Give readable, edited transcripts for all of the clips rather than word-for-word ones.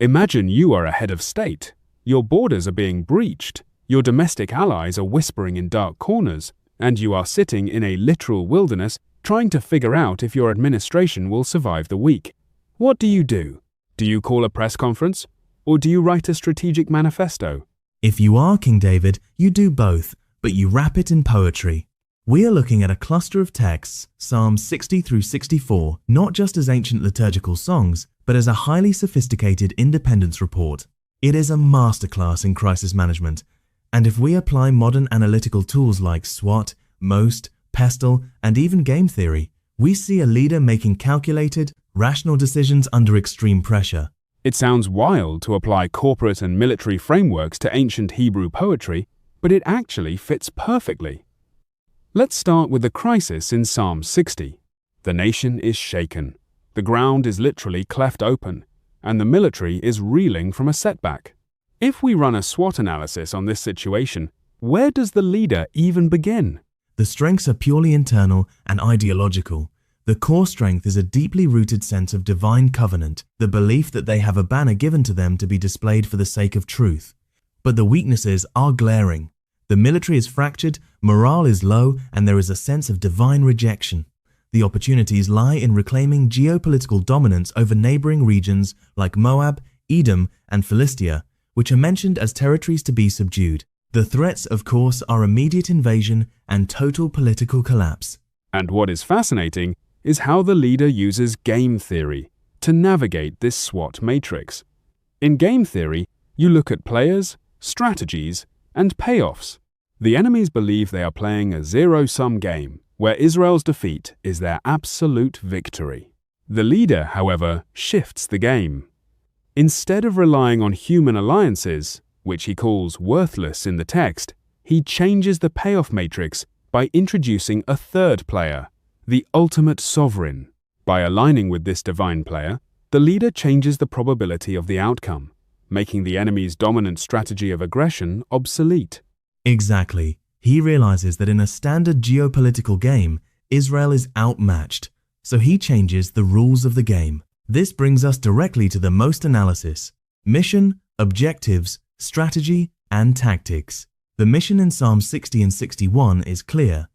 Imagine you are a head of state. Your borders are being breached. Your domestic allies are whispering in dark corners, and you are sitting in a literal wilderness trying to figure out if your administration will survive the week. What do you do? Do you call a press conference? Or do you write a strategic manifesto? If you are King David, you do both, but you wrap it in poetry. We are looking at a cluster of texts, Psalms 60 through 64, not just as ancient liturgical songs, but as a highly sophisticated independence report. It is a masterclass in crisis management, and if we apply modern analytical tools like SWOT, MOST, PESTLE, and even game theory, we see a leader making calculated, rational decisions under extreme pressure. It sounds wild to apply corporate and military frameworks to ancient Hebrew poetry, but it actually fits perfectly. Let's start with the crisis in Psalm 60. The nation is shaken. The ground is literally cleft open, and the military is reeling from a setback. If we run a SWOT analysis on this situation, where does the leader even begin? The strengths are purely internal and ideological. The core strength is a deeply rooted sense of divine covenant, the belief that they have a banner given to them to be displayed for the sake of truth. But the weaknesses are glaring. The military is fractured, morale is low, and there is a sense of divine rejection. The opportunities lie in reclaiming geopolitical dominance over neighboring regions like Moab, Edom, and Philistia, which are mentioned as territories to be subdued. The threats, of course, are immediate invasion and total political collapse. And what is fascinating is how the leader uses game theory to navigate this SWOT matrix. In game theory, you look at players, strategies, and payoffs. The enemies believe they are playing a zero-sum game, where Israel's defeat is their absolute victory. The leader, however, shifts the game. Instead of relying on human alliances, which he calls worthless in the text, he changes the payoff matrix by introducing a third player, the ultimate sovereign. By aligning with this divine player, the leader changes the probability of the outcome, making the enemy's dominant strategy of aggression obsolete. Exactly. He realizes that in a standard geopolitical game, Israel is outmatched, so he changes the rules of the game. This brings us directly to the MOST analysis: mission, objectives, strategy, and tactics. The mission in Psalms 60 and 61 is clear: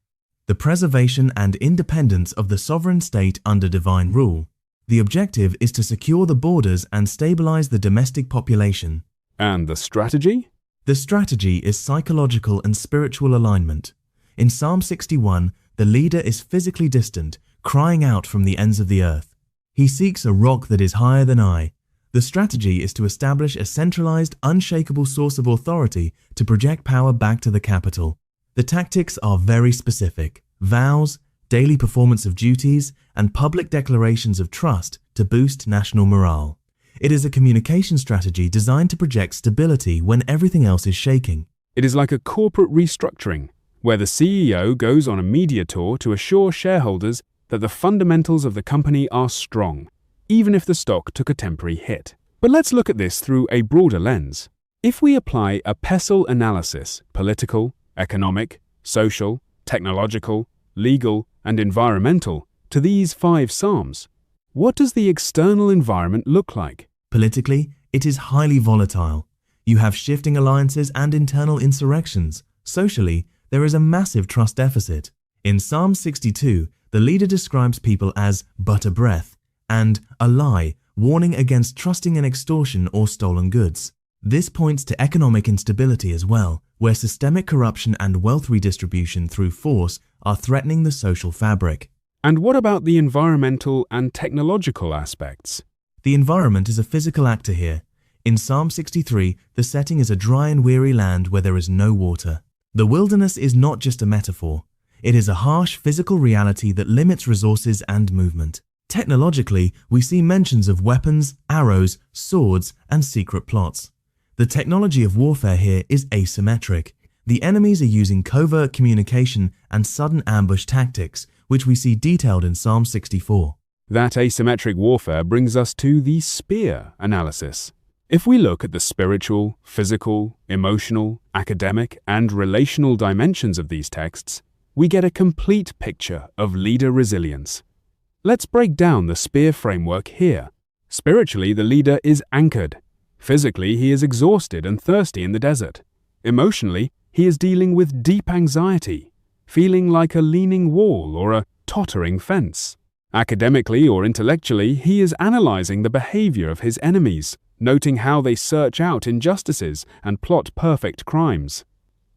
the preservation and independence of the sovereign state under divine rule. The objective is to secure the borders and stabilize the domestic population. And the strategy? The strategy is psychological and spiritual alignment. In Psalm 61, the leader is physically distant, crying out from the ends of the earth. He seeks a rock that is higher than I. The strategy is to establish a centralized, unshakable source of authority to project power back to the capital. The tactics are very specific: vows, daily performance of duties, and public declarations of trust to boost national morale. It is a communication strategy designed to project stability when everything else is shaking. It is like a corporate restructuring, where the CEO goes on a media tour to assure shareholders that the fundamentals of the company are strong, even if the stock took a temporary hit. But let's look at this through a broader lens. If we apply a PESTLE analysis, political, economic, social, technological, legal, and environmental, to these 5 psalms, what does the external environment look like? Politically, it is highly volatile. You have shifting alliances and internal insurrections. Socially, there is a massive trust deficit. In Psalm 62, the leader describes people as but a breath and a lie, warning against trusting in extortion or stolen goods. This points to economic instability as well, where systemic corruption and wealth redistribution through force are threatening the social fabric. And what about the environmental and technological aspects? The environment is a physical actor here. In Psalm 63, the setting is a dry and weary land where there is no water. The wilderness is not just a metaphor. It is a harsh physical reality that limits resources and movement. Technologically, we see mentions of weapons, arrows, swords, and secret plots. The technology of warfare here is asymmetric. The enemies are using covert communication and sudden ambush tactics, which we see detailed in Psalm 64. That asymmetric warfare brings us to the spear analysis. If we look at the spiritual, physical, emotional, academic, and relational dimensions of these texts, we get a complete picture of leader resilience. Let's break down the spear framework here. Spiritually, the leader is anchored. Physically, he is exhausted and thirsty in the desert. Emotionally, he is dealing with deep anxiety, feeling like a leaning wall or a tottering fence. Academically or intellectually, he is analyzing the behavior of his enemies, noting how they search out injustices and plot perfect crimes.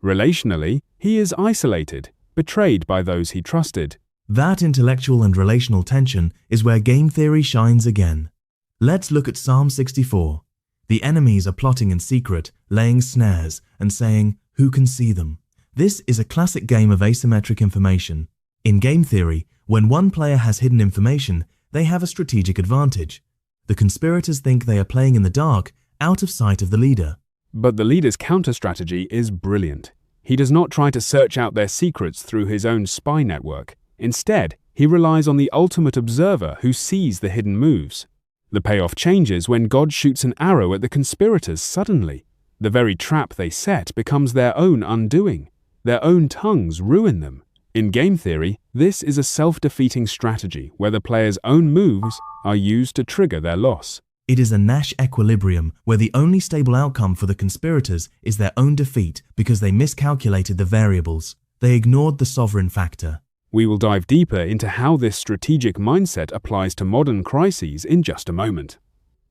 Relationally, he is isolated, betrayed by those he trusted. That intellectual and relational tension is where game theory shines again. Let's look at Psalm 64. The enemies are plotting in secret, laying snares, and saying, "Who can see them?" This is a classic game of asymmetric information. In game theory, when one player has hidden information, they have a strategic advantage. The conspirators think they are playing in the dark, out of sight of the leader. But the leader's counter-strategy is brilliant. He does not try to search out their secrets through his own spy network. Instead, he relies on the ultimate observer who sees the hidden moves. The payoff changes when God shoots an arrow at the conspirators suddenly. The very trap they set becomes their own undoing. Their own tongues ruin them. In game theory, this is a self-defeating strategy where the player's own moves are used to trigger their loss. It is a Nash equilibrium where the only stable outcome for the conspirators is their own defeat because they miscalculated the variables. They ignored the sovereign factor. We will dive deeper into how this strategic mindset applies to modern crises in just a moment.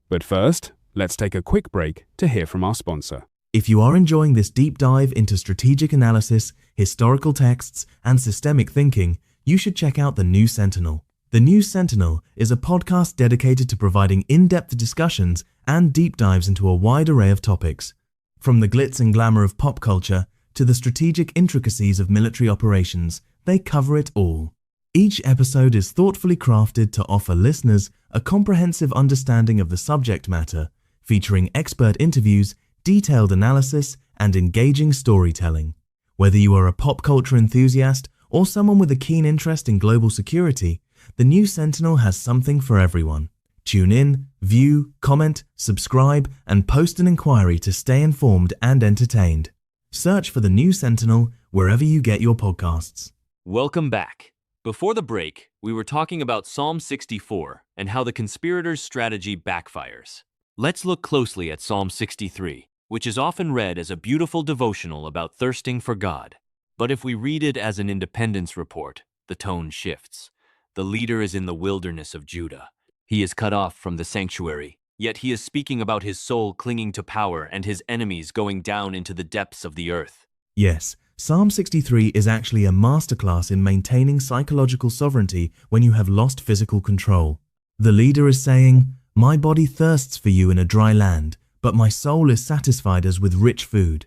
But first, let's take a quick break to hear from our sponsor. If you are enjoying this deep dive into strategic analysis, historical texts, and systemic thinking, you should check out The New Sentinel. The New Sentinel is a podcast dedicated to providing in-depth discussions and deep dives into a wide array of topics. From the glitz and glamour of pop culture to the strategic intricacies of military operations, they cover it all. Each episode is thoughtfully crafted to offer listeners a comprehensive understanding of the subject matter, featuring expert interviews, detailed analysis, and engaging storytelling. Whether you are a pop culture enthusiast or someone with a keen interest in global security, The New Sentinel has something for everyone. Tune in, view, comment, subscribe, and post an inquiry to stay informed and entertained. Search for The New Sentinel wherever you get your podcasts. Welcome back. Before the break, we were talking about Psalm 64 and how the conspirators' strategy backfires. Let's look closely at Psalm 63, which is often read as a beautiful devotional about thirsting for God. But if we read it as an independence report, the tone shifts. The leader is in the wilderness of Judah. He is cut off from the sanctuary, yet he is speaking about his soul clinging to power and his enemies going down into the depths of the earth. Yes, Psalm 63 is actually a masterclass in maintaining psychological sovereignty when you have lost physical control. The leader is saying, "My body thirsts for you in a dry land, but my soul is satisfied as with rich food."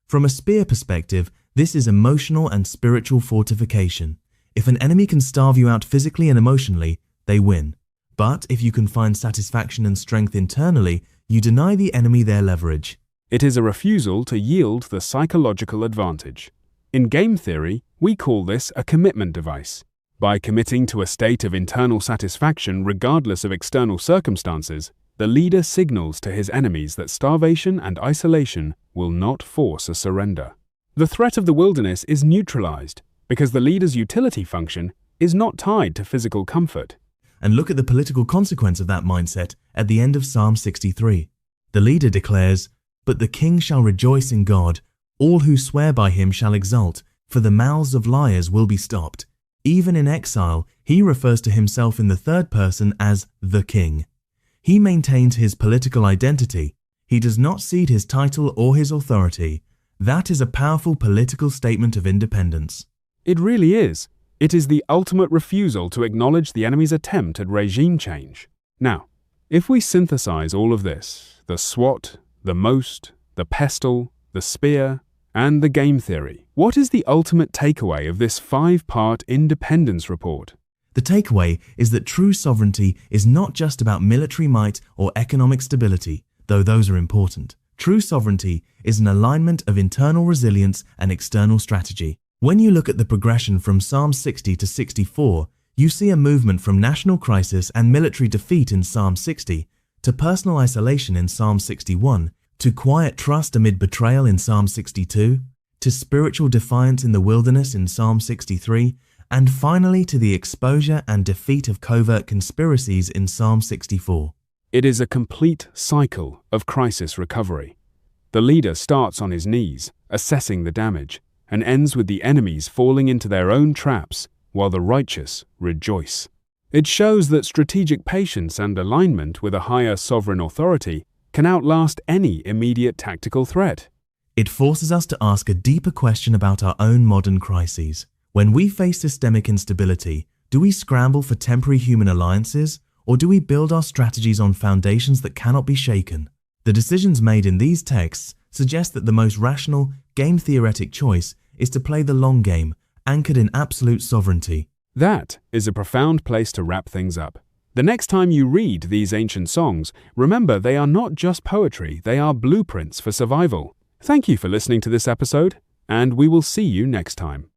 From a spear perspective, this is emotional and spiritual fortification. If an enemy can starve you out physically and emotionally, they win. But if you can find satisfaction and strength internally, you deny the enemy their leverage. It is a refusal to yield the psychological advantage. In game theory, we call this a commitment device. By committing to a state of internal satisfaction regardless of external circumstances, the leader signals to his enemies that starvation and isolation will not force a surrender. The threat of the wilderness is neutralized because the leader's utility function is not tied to physical comfort. And look at the political consequence of that mindset at the end of Psalm 63. The leader declares, "But the king shall rejoice in God. All who swear by him shall exult, for the mouths of liars will be stopped." Even in exile, he refers to himself in the third person as the king. He maintains his political identity. He does not cede his title or his authority. That is a powerful political statement of independence. It really is. It is the ultimate refusal to acknowledge the enemy's attempt at regime change. Now, if we synthesize all of this, the SWOT, the MOST, the PESTLE, the SPEAR, and the game theory, what is the ultimate takeaway of this 5-part independence report? The takeaway is that true sovereignty is not just about military might or economic stability, though those are important. True sovereignty is an alignment of internal resilience and external strategy. When you look at the progression from Psalm 60 to 64, you see a movement from national crisis and military defeat in Psalm 60 to personal isolation in Psalm 61, to quiet trust amid betrayal in Psalm 62, to spiritual defiance in the wilderness in Psalm 63, and finally to the exposure and defeat of covert conspiracies in Psalm 64. It is a complete cycle of crisis recovery. The leader starts on his knees, assessing the damage, and ends with the enemies falling into their own traps while the righteous rejoice. It shows that strategic patience and alignment with a higher sovereign authority can outlast any immediate tactical threat. It forces us to ask a deeper question about our own modern crises. When we face systemic instability, do we scramble for temporary human alliances, or do we build our strategies on foundations that cannot be shaken? The decisions made in these texts suggest that the most rational, game-theoretic choice is to play the long game, anchored in absolute sovereignty. That is a profound place to wrap things up. The next time you read these ancient songs, remember they are not just poetry, they are blueprints for survival. Thank you for listening to this episode, and we will see you next time.